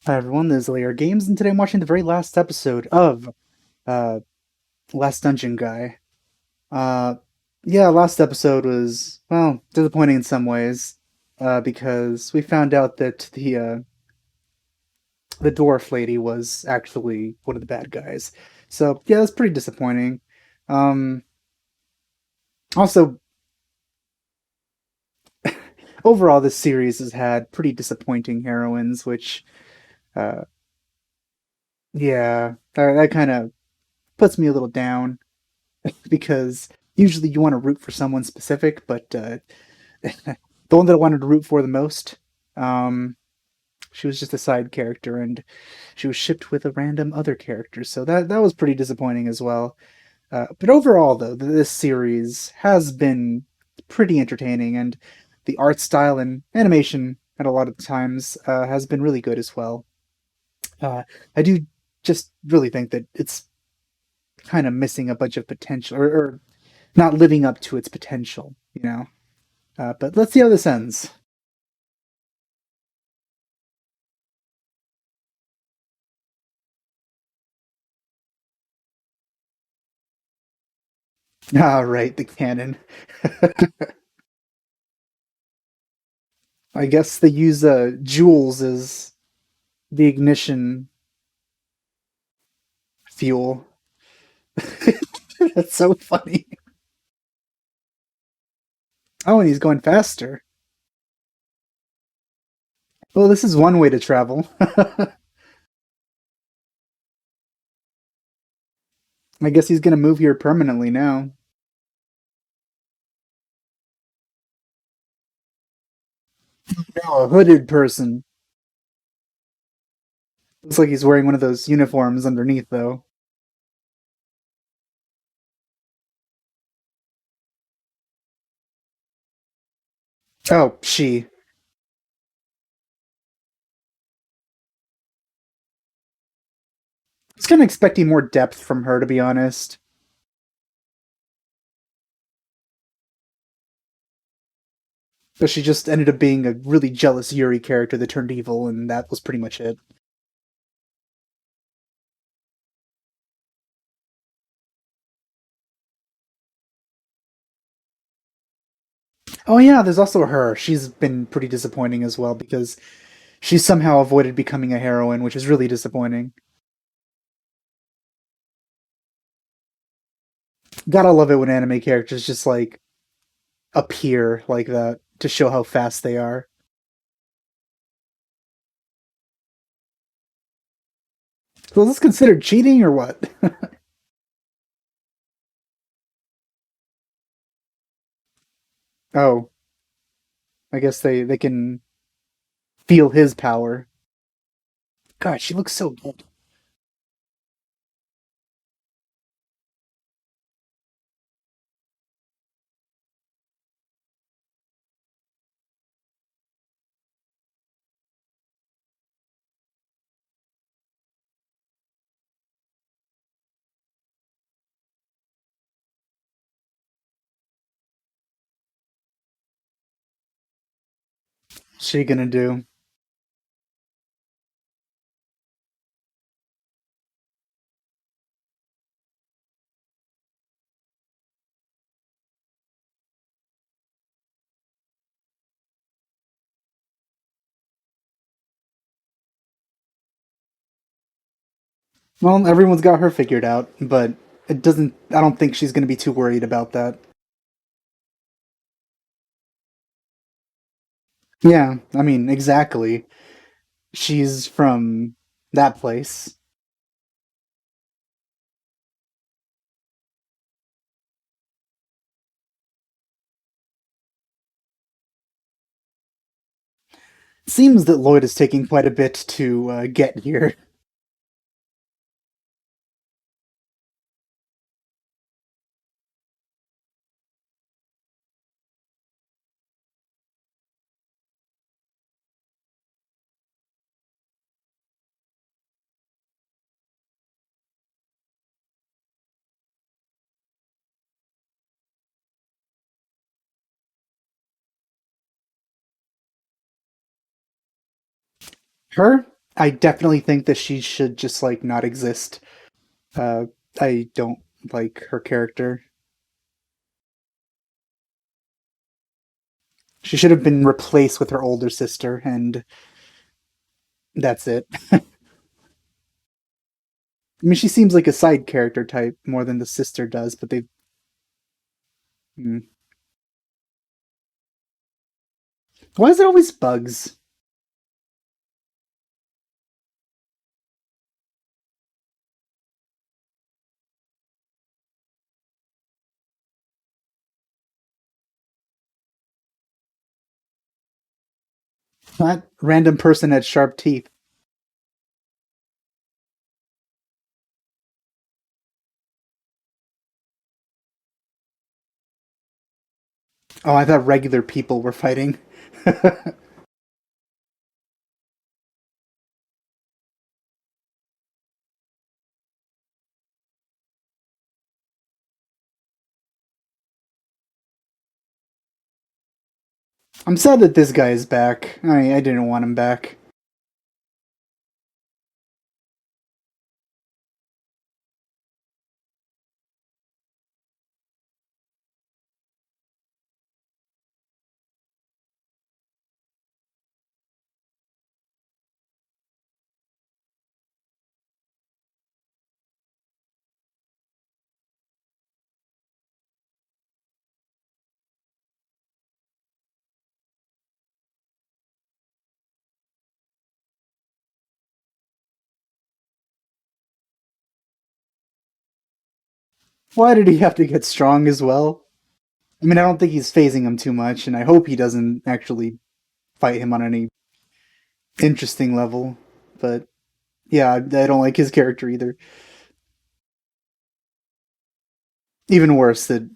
Hi everyone, this is LAR Games, and today I'm watching the very last episode of uh, Last Dungeon Guy. Uh, yeah, last episode was, well, disappointing in some ways, because we found out that the dwarf lady was actually one of the bad guys. So yeah, that's pretty disappointing. Um, also, overall, this series has had pretty disappointing heroines, which, uh, yeah, that kind of puts me a little down. Because usually you want to root for someone specific, but the one that I wanted to root for the most, um, she was just a side character, and she was shipped with a random other character, so that was pretty disappointing as well. But overall, though, this series has been pretty entertaining, and the art style and animation at a lot of times has been really good as well. Uh, I do just really think that it's kind of missing a bunch of potential, or not living up to its potential, you know. But let's see how this ends. Ah, right, the cannon. I guess they use jewels as the ignition fuel. That's so funny. Oh, and he's going faster. Well, this is one way to travel. I guess he's gonna move here permanently now. No, a hooded person. Looks like he's wearing one of those uniforms underneath, though. Oh, she. I was kind of expecting more depth from her, to be honest. But she just ended up being a really jealous Yuri character that turned evil, and that was pretty much it. Oh yeah, there's also her. She's been pretty disappointing as well because she somehow avoided becoming a heroine, which is really disappointing. Gotta love it when anime characters just like appear like that to show how fast they are. So is this considered cheating or what? Oh, I guess they can feel his power. God, she looks so good. What's she gonna do? Well, everyone's got her figured out, but it doesn't. I don't think she's gonna be too worried about that. Yeah, I mean, exactly. She's from that place. Seems that Lloyd is taking quite a bit to get here. Her? I definitely think that she should just like not exist. Uh, I don't like her character. She should have been replaced with her older sister, and that's it. I mean, she seems like a side character type more than the sister does, but they. Hmm. Why is it always bugs? That random person had sharp teeth. Oh, I thought regular people were fighting. I'm sad that this guy is back. I didn't want him back. Why did he have to get strong as well? I mean, I don't think he's phasing him too much, and I hope he doesn't actually fight him on any interesting level. But yeah, I don't like his character either. Even worse that,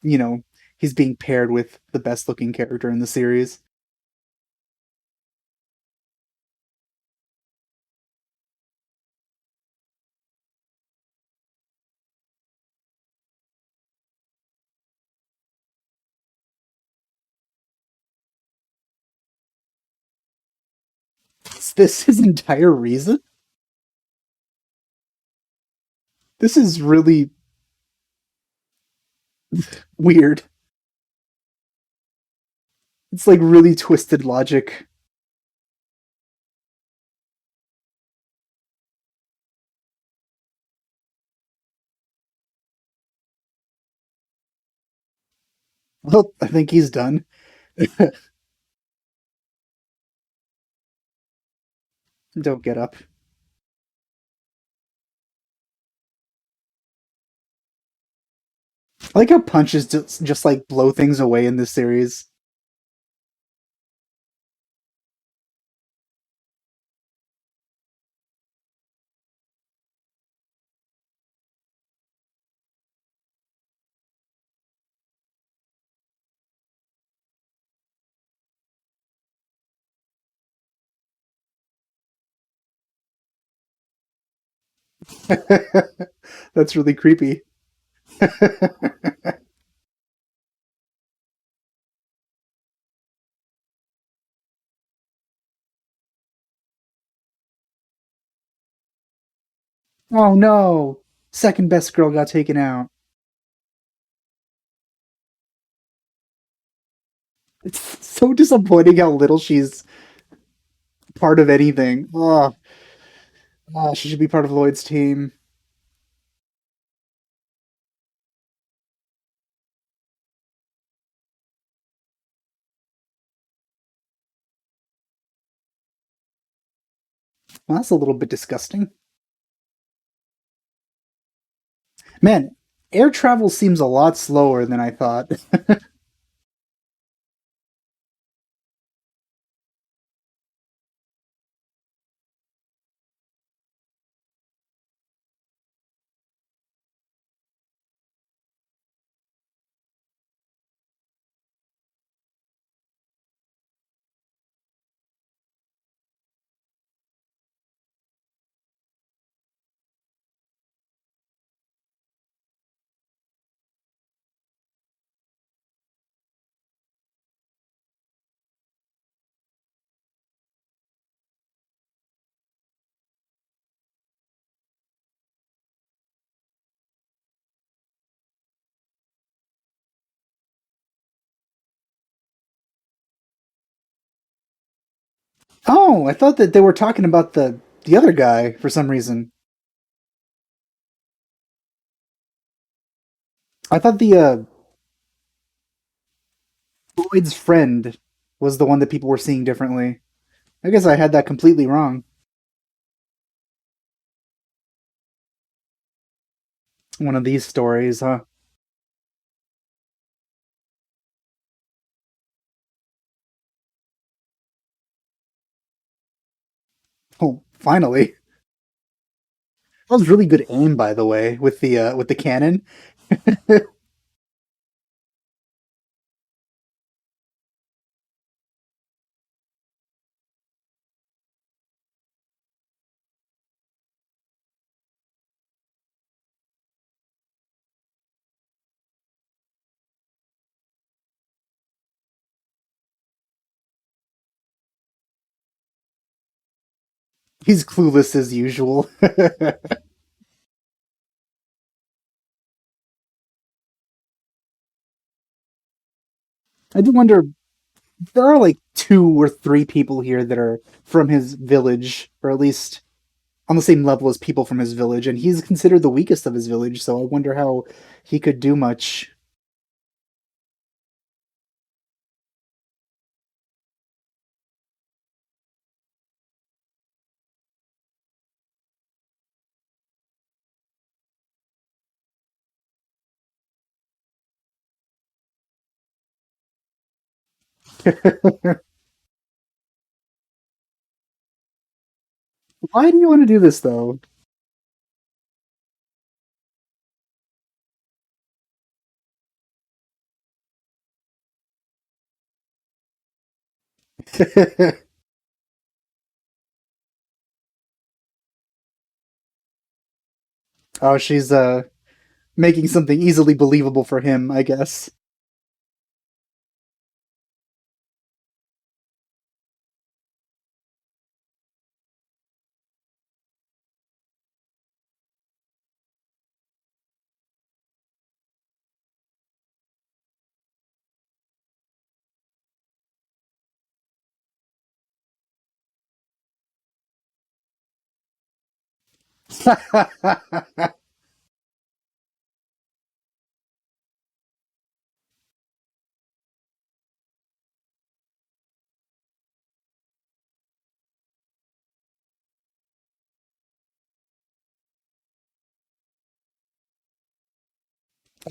you know, he's being paired with the best looking character in the series. Is this his entire reason? This is really weird. It's like really twisted logic. Well, I think he's done. Don't get up. I like how punches just like blow things away in this series. That's really creepy. Oh no! Second best girl got taken out. It's so disappointing how little she's part of anything. She should be part of Lloyd's team. Well, that's a little bit disgusting. Man, air travel seems a lot slower than I thought. Oh, I thought that they were talking about the other guy for some reason. I thought the Lloyd's friend was the one that people were seeing differently. I guess I had that completely wrong. One of these stories, huh? Oh, finally. That was really good aim, by the way, with the cannon. He's clueless as usual. I do wonder. There are like two or three people here that are from his village, or at least on the same level as people from his village, and he's considered the weakest of his village. So I wonder how he could do much. Why do you want to do this though? Oh, she's making something easily believable for him, I guess. I'm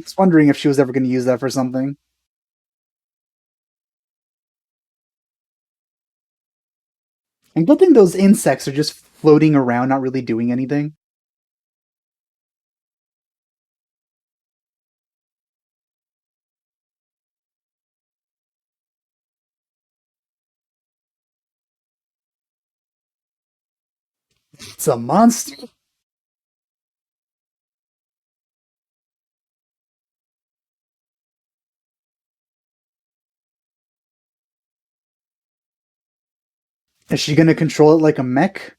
just wondering if she was ever going to use that for something. And good thing those insects are just floating around, not really doing anything. It's a monster. Is she going to control it like a mech?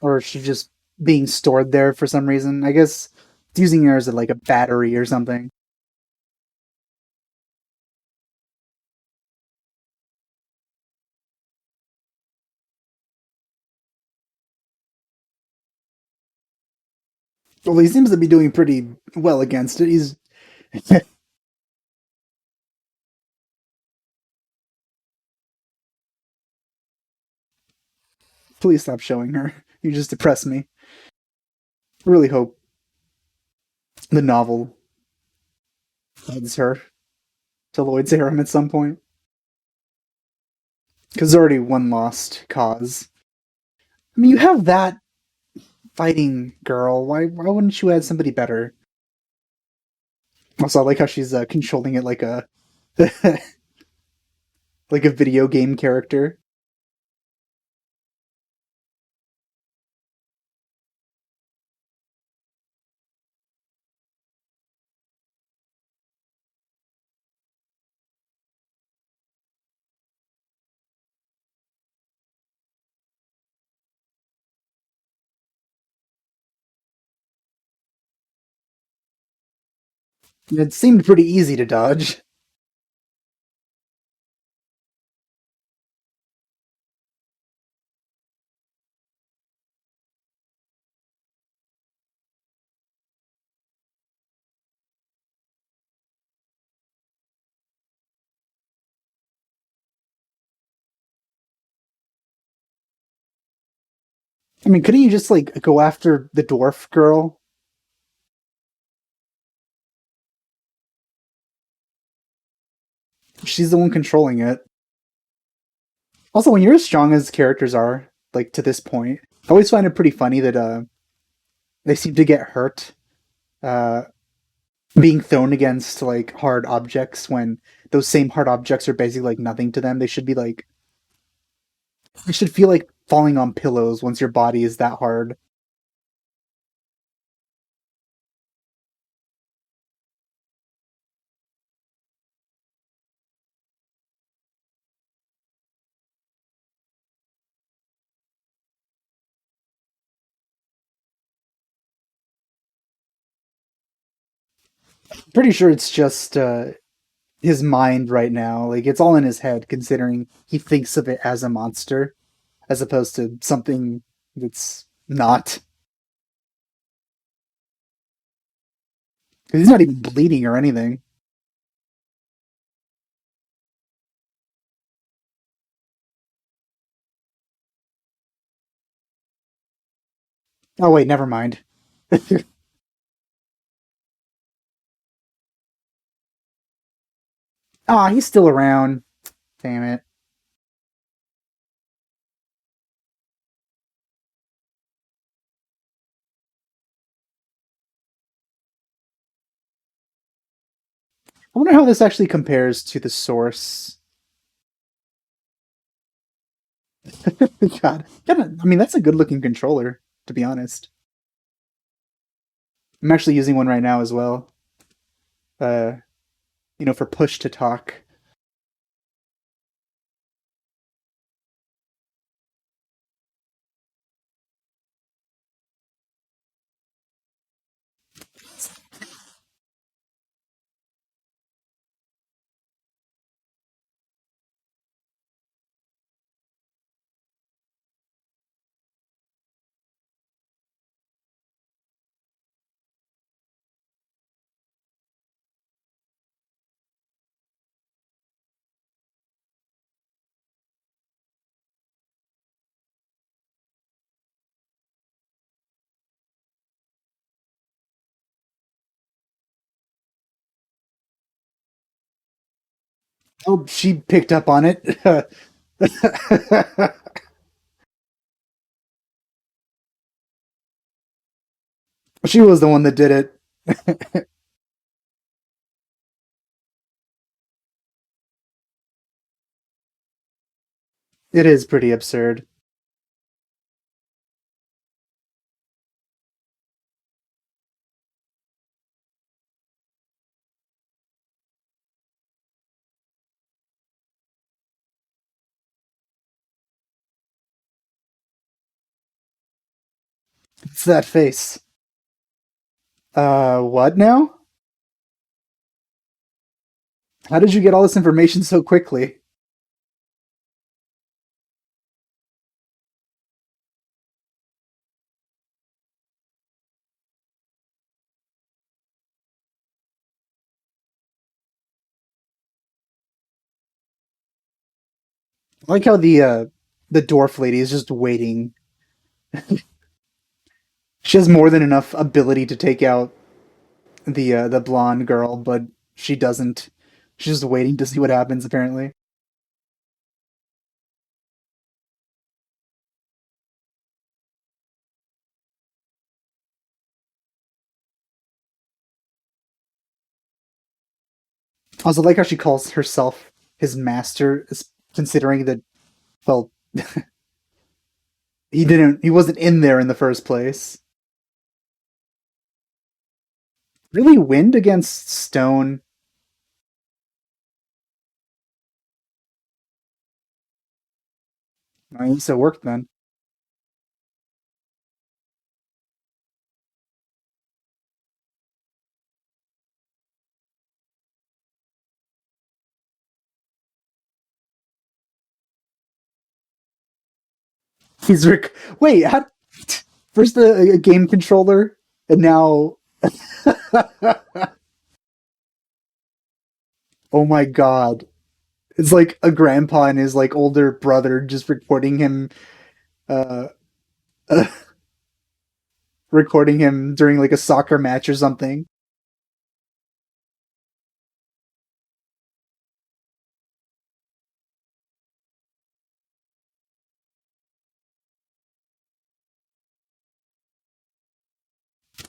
Or is she just being stored there for some reason? I guess it's using her as like a battery or something. Well, he seems to be doing pretty well against it. He's please stop showing her. You just depress me. I really hope the novel leads her to Lloyd's harem at some point. Because there's already one lost cause. I mean, you have that fighting girl. Why wouldn't you add somebody better? Also, I like how she's controlling it like a like a video game character. It seemed pretty easy to dodge. I mean, couldn't you just like go after the dwarf girl? She's the one controlling it. Also, when you're as strong as characters are, like to this point, I always find it pretty funny that they seem to get hurt uh being thrown against like hard objects when those same hard objects are basically like nothing to them. They should feel like falling on pillows once your body is that hard. Pretty sure it's just his mind right now. Like it's all in his head, considering he thinks of it as a monster as opposed to something that's not. 'Cause he's not even bleeding or anything. Oh wait, never mind. Ah, he's still around. Damn it. I wonder how this actually compares to the source. God, I mean that's a good looking controller, to be honest. I'm actually using one right now as well. Uh, for push to talk. Oh, she picked up on it. She was the one that did it. It is pretty absurd. It's that face. What now? How did you get all this information so quickly? I like how the dwarf lady is just waiting. She has more than enough ability to take out the blonde girl, but she doesn't. She's just waiting to see what happens. Apparently, I also like how she calls herself his master, considering that well, he wasn't in there in the first place. Really, wind against stone. I guess it worked then. He's wait. First a game controller, and now oh my god, it's like a grandpa and his like older brother just recording him uh uh, recording him during like a soccer match or something.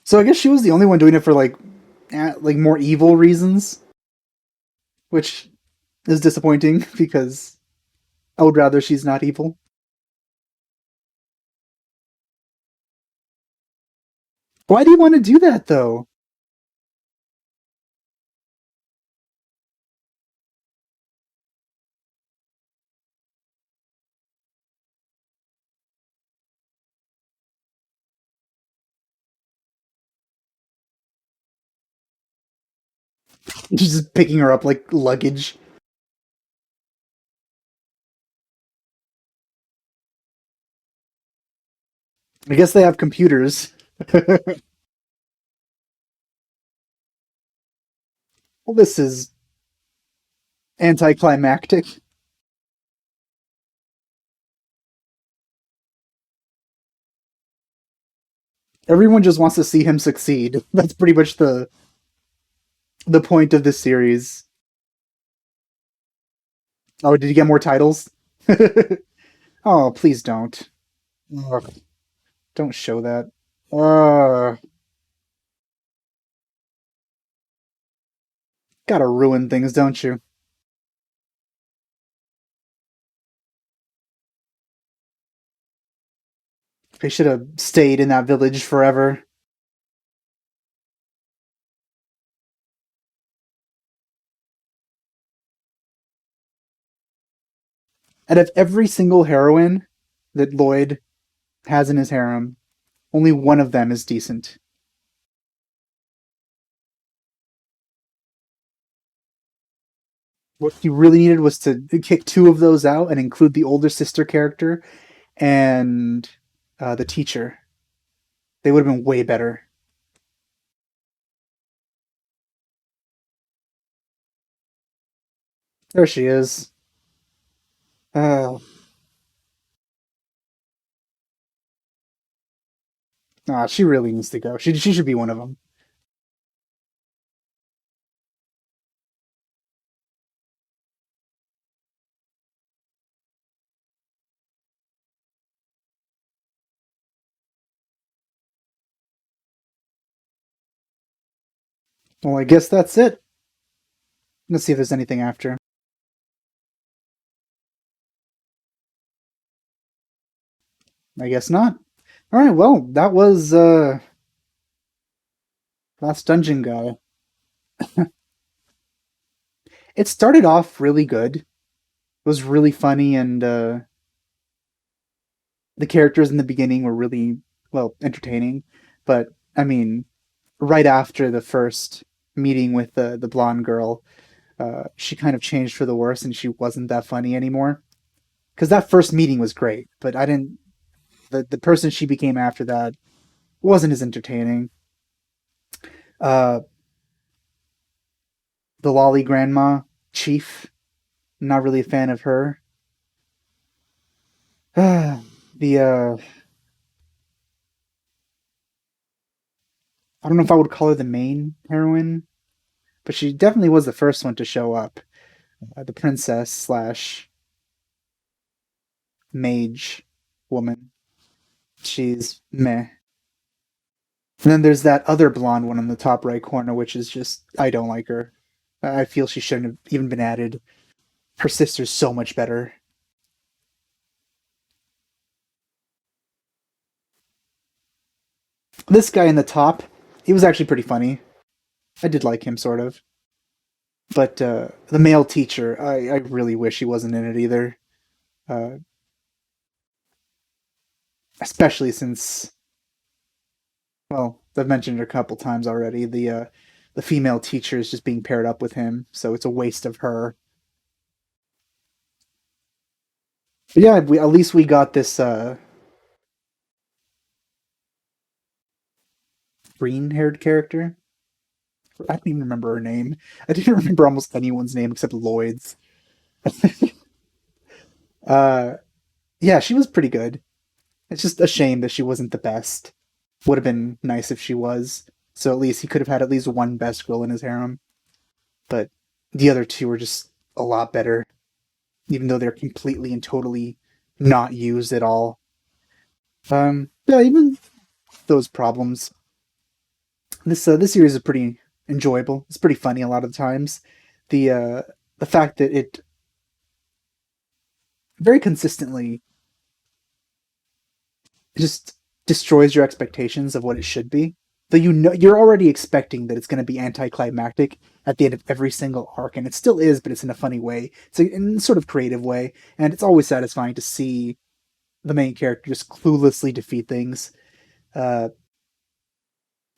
So I guess she was the only one doing it for like more evil reasons, which is disappointing because I would rather she's not evil. Why do you want to do that though? She's just picking her up like luggage. I guess they have computers. Well, this is anticlimactic. Everyone just wants to see him succeed. That's pretty much the point of this series. Oh, did you get more titles? Oh, please don't. Ugh, don't show that. Gotta ruin things, don't you? They should have stayed in that village forever. And if every single heroine that Lloyd has in his harem, only one of them is decent. What he really needed was to kick two of those out and include the older sister character and the teacher. They would have been way better. There she is. Uh, she really needs to go. She should be one of them. Well, I guess that's it. Let's see if there's anything after. I guess not. All right. Well, that was Last Dungeon guy. It started off really good. It was really funny, and the characters in the beginning were really well entertaining. But I mean, right after the first meeting with the blonde girl, she kind of changed for the worse, and she wasn't that funny anymore. Because that first meeting was great, but I didn't. The person she became after that wasn't as entertaining. Uh, the lolly grandma chief, not really a fan of her. The I don't know if I would call her the main heroine, but she definitely was the first one to show up. The princess slash mage woman. She's meh. And then there's that other blonde one in the top right corner, which is just I don't like her. I feel she shouldn't have even been added. Her sister's so much better. This guy in the top, he was actually pretty funny. I did like him sort of. But the male teacher, I really wish he wasn't in it either. Uh, Especially since, well, I've mentioned it a couple times already. The female teacher is just being paired up with him, so it's a waste of her. But yeah, at least we got this green-haired character. I don't even remember her name. I didn't remember almost anyone's name except Lloyd's. uh, yeah, she was pretty good. It's just a shame that she wasn't the best. Would have been nice if she was. So at least he could have had at least one best girl in his harem. But the other two were just a lot better, even though they're completely and totally not used at all. Yeah, even those problems. This series is pretty enjoyable. It's pretty funny a lot of the times. The fact that it very consistently just destroys your expectations of what it should be. Though you know you're already expecting that it's going to be anticlimactic at the end of every single arc, and it still is, but it's in a funny way. It's in a sort of creative way, and it's always satisfying to see the main character just cluelessly defeat things. Uh,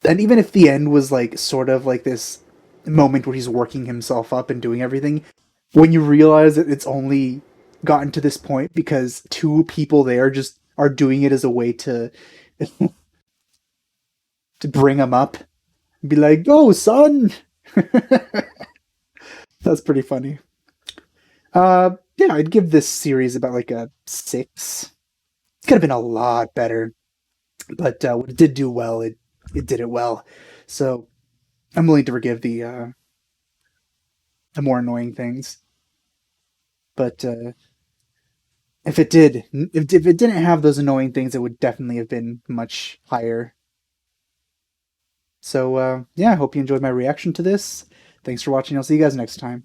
and even if the end was like sort of like this moment where he's working himself up and doing everything, when you realize that it's only gotten to this point because two people there just are doing it as a way to to bring him up, be like, "Oh, son," that's pretty funny. Yeah, I'd give this series about like a 6. It could have been a lot better, but what it did do well, it did it well. So I'm willing to forgive the more annoying things. But if it didn't have those annoying things, it would definitely have been much higher. So yeah, I hope you enjoyed my reaction to this. Thanks for watching. I'll see you guys next time.